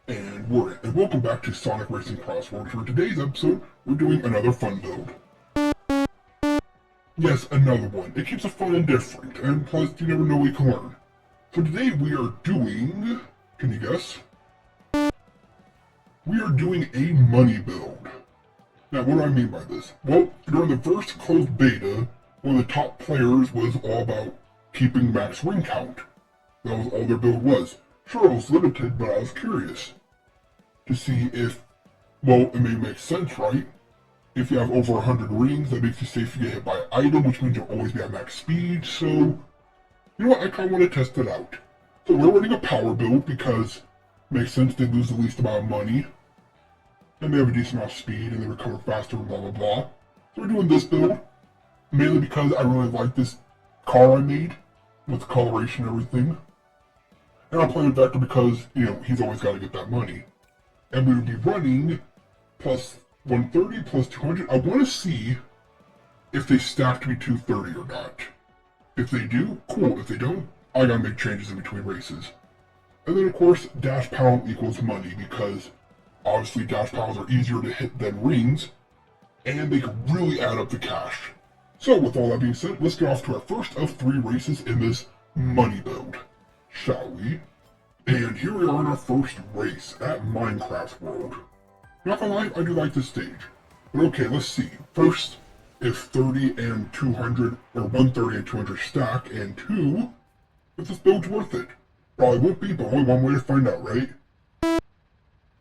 And we're in. And welcome back to Sonic Racing CrossWorlds. For today's episode, we're doing another fun build. Yes, another one. It keeps it fun and different, and plus you never know what you can learn. So today we are doing... Can you guess? We are doing a money build. Now, what do I mean by this? Well, during the first closed beta, one of the top players was all about keeping max ring count. That was all their build was. Sure, it was limited, but I was curious to see if, well, it may make sense, right? If you have over 100 rings, that makes you safe to get hit by an item, which means you'll always be at max speed, so... You know what, I kinda wanna test it out. So we're running a power build because it makes sense they lose the least amount of money. And they have a decent amount of speed, and they recover faster, and blah blah blah. So we're doing this build, mainly because I really like this car I made, with the coloration and everything. And I'm playing Vector because, you know, he's always gotta get that money. And we would be running plus 130 plus 200. I want to see if they stack to be 230 or not. If they do, cool. If they don't, I gotta make changes in between races. And then of course, dash pound equals money because obviously dash pounds are easier to hit than rings, and they can really add up the cash. So with all that being said, let's get off to our first of 3 races in this money build, shall we? And here we are in our first race at Minecraft World. Not gonna lie, I do like this stage. But okay, let's see. First, if 30 and 200, or 130 and 200 stack, and 2, if this build's worth it. Probably won't be, but only one way to find out, right?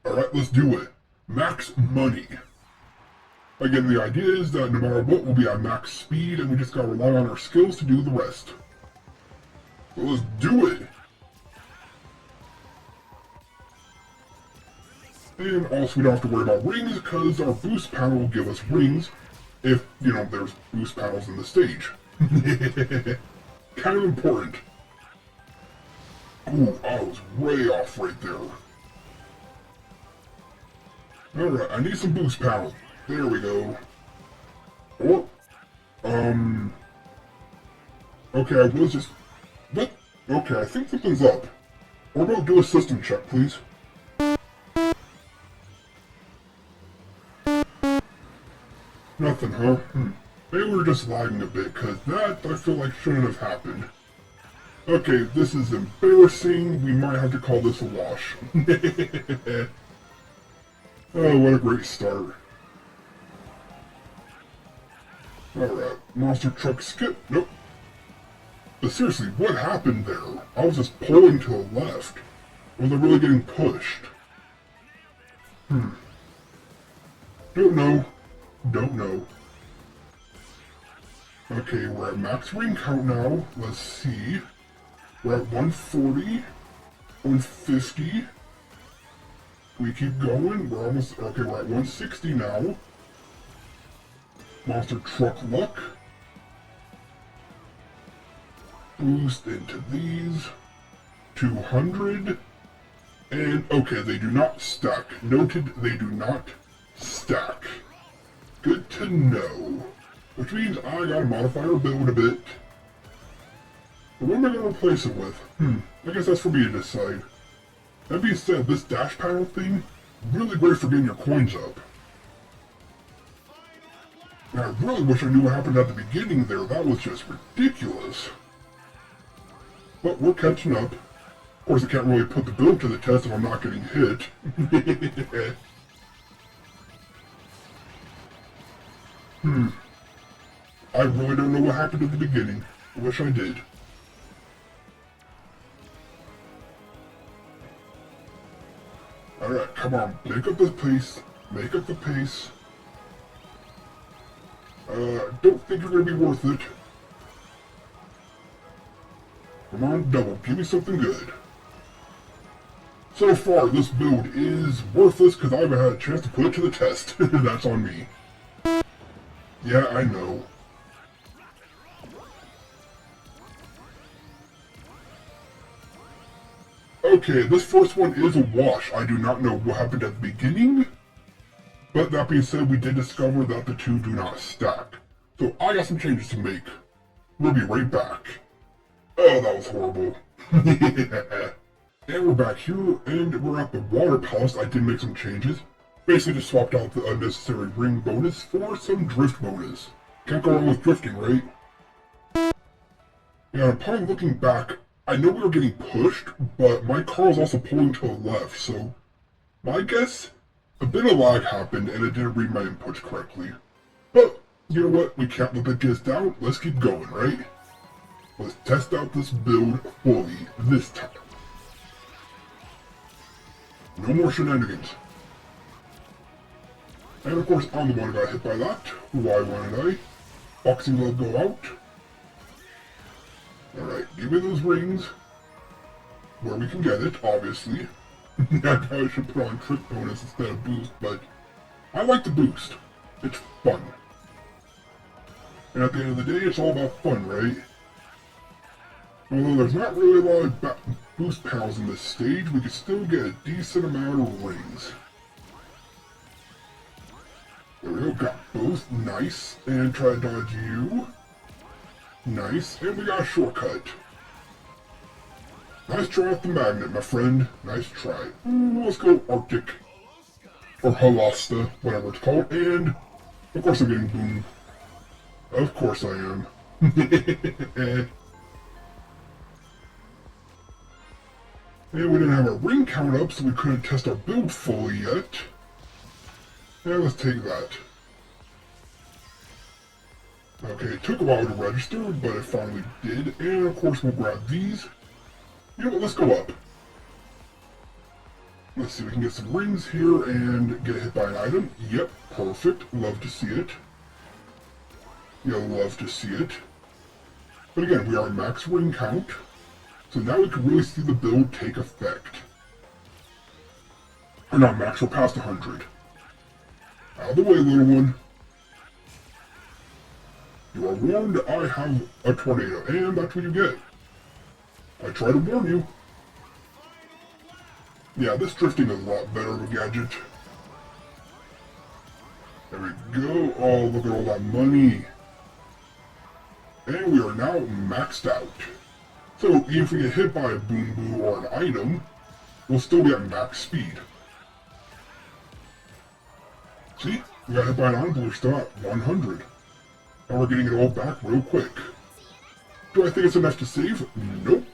Alright, let's do it. Max money. Again, the idea is that no matter what, we'll be at max speed, and we just gotta rely on our skills to do the rest. So let's do it! And also we don't have to worry about rings because our boost panel will give us rings if, you know, there's boost panels in the stage. Kind of important. Ooh, I was way off right there. Alright, I need some boost panels. There we go. Oh, okay, I was just... What? Okay, I think something's up. Orbo, do a system check, please. Nothing, huh? Maybe we're just lagging a bit, cause that, I feel like, shouldn't have happened. Okay, this is embarrassing. We might have to call this a wash. Oh, what a great start. Alright, monster truck skip. Nope. But seriously, what happened there? I was just pulling to the left. Was I really getting pushed? Don't know. Don't know. Okay, we're at max ring count now. Let's see. We're at 140, 150. We keep going. We're almost, okay, we're at 160 now. Monster truck luck. Boost into these. 200. And, okay, they do not stack. Noted, they do not stack. Good to know. Which means I gotta modify our build a bit. But what am I gonna replace it with? I guess that's for me to decide. That being said, this dash panel thing, really great for getting your coins up. And I really wish I knew what happened at the beginning there. That was just ridiculous. But we're catching up. Of course, I can't really put the build to the test if I'm not getting hit. I really don't know what happened at the beginning. I wish I did. Alright, come on. Make up the pace. Make up the pace. Don't think you're gonna be worth it. Come on, double. Give me something good. So far, this build is worthless because I haven't had a chance to put it to the test. That's on me. Yeah, I know. Okay, this first one is a wash. I do not know what happened at the beginning. But that being said, we did discover that the two do not stack. So I got some changes to make. We'll be right back. Oh, that was horrible. And we're back here, and we're at the water palace. I did make some changes. Basically just swapped out the unnecessary ring bonus for some drift bonus. Can't go wrong with drifting, right? And upon looking back, I know we were getting pushed, but my car was also pulling to the left, so my guess, a bit of lag happened and it didn't read my inputs correctly. But, you know what, we can't let that get us down, let's keep going, right? Let's test out this build fully this time. No more shenanigans. And of course, I'm the one who got hit by that. Why wouldn't I? Boxing glove go out. Alright, give me those rings. Where we can get it, obviously. I probably should put on trick bonus instead of boost, but I like the boost. It's fun. And at the end of the day, it's all about fun, right? Although there's not really a lot of boost panels in this stage, we can still get a decent amount of rings. There we go, got both, nice, and try to dodge you. Nice, and we got a shortcut. Nice try with the magnet, my friend. Nice try. Ooh, let's go Arctic. Or Halasta, whatever it's called, and of course I'm getting boom. Of course I am. And we didn't have our ring count up, so we couldn't test our build fully yet. Yeah, let's take that. Okay, it took a while to register, but it finally did. And of course we'll grab these. You know what, let's go up. Let's see, we can get some rings here and get hit by an item. Yep, perfect. Love to see it. Yeah, love to see it. But again, we are at max ring count. So now we can really see the build take effect. Or not max, we're past 100. Out of the way, little one. You are warned, I have a tornado, and that's what you get. I try to warn you. Yeah, this drifting is a lot better of a gadget. There we go. Oh, look at all that money. And we are now maxed out. So, if we get hit by a boom boo or an item, we'll still be at max speed. See? We got hit by an item, but we're still at 100. And we're getting it all back real quick. Do I think it's enough to save? Nope.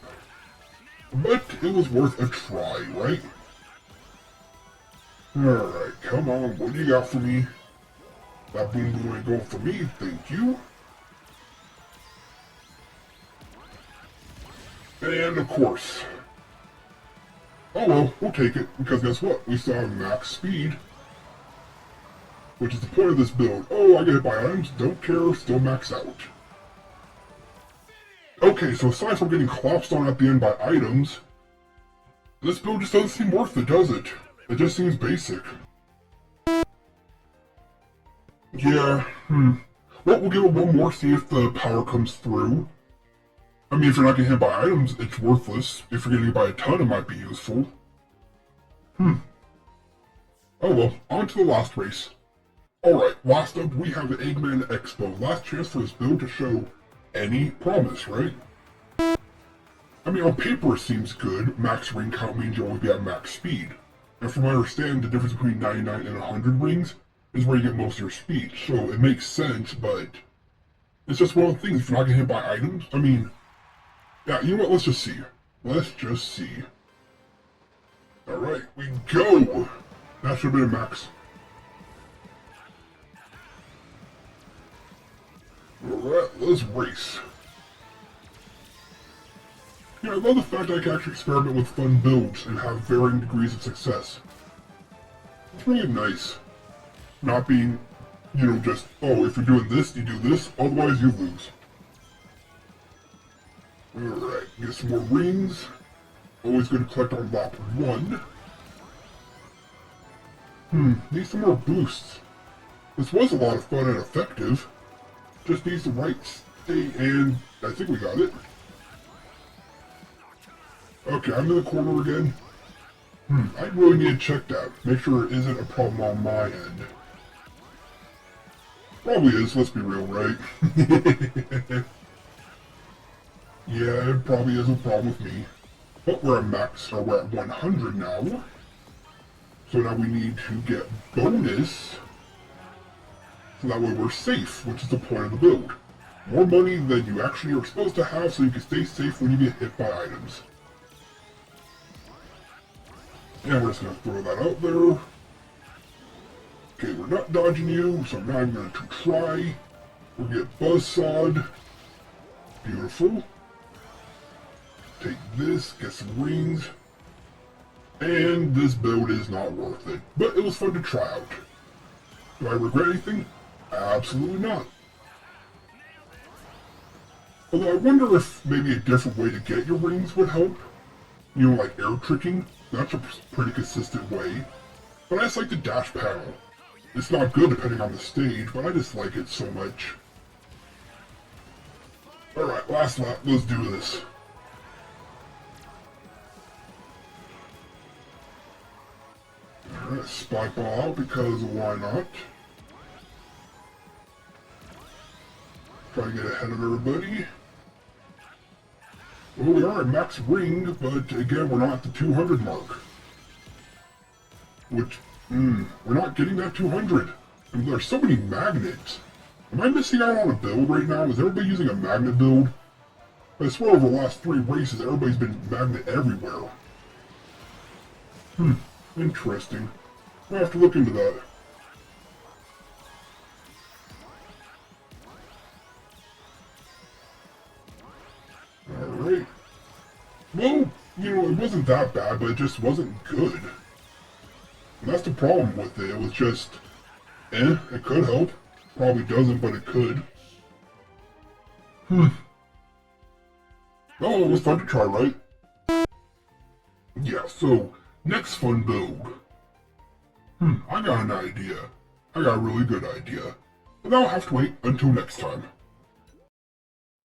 But it was worth a try, right? Alright, come on, what do you got for me? That boom boom ain't going for me, thank you. And of course. Oh well, we'll take it, because guess what? We still have max speed. Which is the point of this build. Oh, I get hit by items, don't care, still max out. Okay, so aside from getting collapsed on at the end by items, this build just doesn't seem worth it, does it? It just seems basic. Yeah, Well, we'll give it one more, see if the power comes through. I mean, if you're not getting hit by items, it's worthless. If you're getting hit by a ton, it might be useful. Oh well, on to the last race. Alright, last up we have the Eggman Expo. Last chance for this build to show any promise, right? I mean, on paper it seems good. Max ring count means you'll always be at max speed. And from what I understand, the difference between 99 and 100 rings is where you get most of your speed. So it makes sense, but it's just one of the things. If you're not getting hit by items, I mean, yeah, you know what? Let's just see. Let's just see. Alright, we go! That should have been a max. Alright, let's race. Yeah, I love the fact I can actually experiment with fun builds and have varying degrees of success. It's really nice. Not being, you know, just, oh, if you're doing this, you do this, otherwise you lose. Alright, get some more rings. Always good to collect on lap 1. Need some more boosts. This was a lot of fun and effective. Just needs the right state, and I think we got it. Okay, I'm in the corner again. I really need to check that. Make sure it isn't a problem on my end. Probably is, let's be real, right? Yeah, it probably is a problem with me. But we're at max, or we're at 100 now. So now we need to get bonus, so that way we're safe, which is the point of the build. More money than you actually are supposed to have so you can stay safe when you get hit by items. And we're just going to throw that out there. Okay, we're not dodging you, so I'm not even going to try. We'll get Buzzsawed. Beautiful. Take this, get some rings. And this build is not worth it, but it was fun to try out. Do I regret anything? Absolutely not. Although I wonder if maybe a different way to get your rings would help. You know, like air tricking. That's a pretty consistent way. But I just like the dash panel. It's not good depending on the stage, but I just like it so much. Alright, last lap. Let's do this. Alright, spike ball out because why not? Try to get ahead of everybody. Well, we are at max ring, but again, we're not at the 200 mark. Which, we're not getting that 200. And there's so many magnets. Am I missing out on a build right now? Is everybody using a magnet build? I swear over the last 3 races, everybody's been magnet everywhere. Interesting. I'll have to look into that. Alright. Well, you know, it wasn't that bad, but it just wasn't good. And that's the problem with it. It was just, it could help. Probably doesn't, but it could. Oh, it was fun to try, right? Yeah, so, next fun build. I got an idea. I got a really good idea. But I'll have to wait until next time.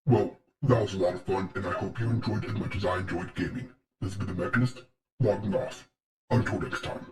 Well, that was a lot of fun, and I hope you enjoyed as much as I enjoyed gaming. This has been the Mechanist, logging off. Until next time.